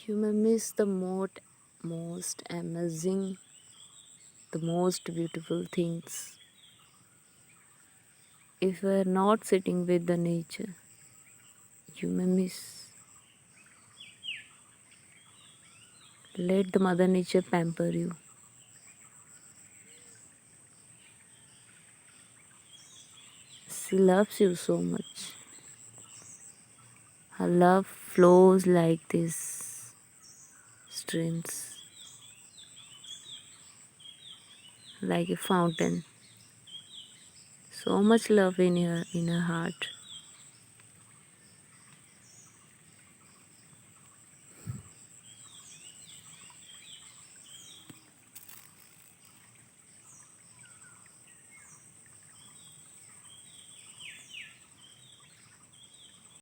You may miss the most amazing, the most beautiful things if you are not sitting with the nature. You may miss. Let the Mother Nature pamper you. She loves you so much. Her love flows like these streams, like a fountain. So much love in her heart.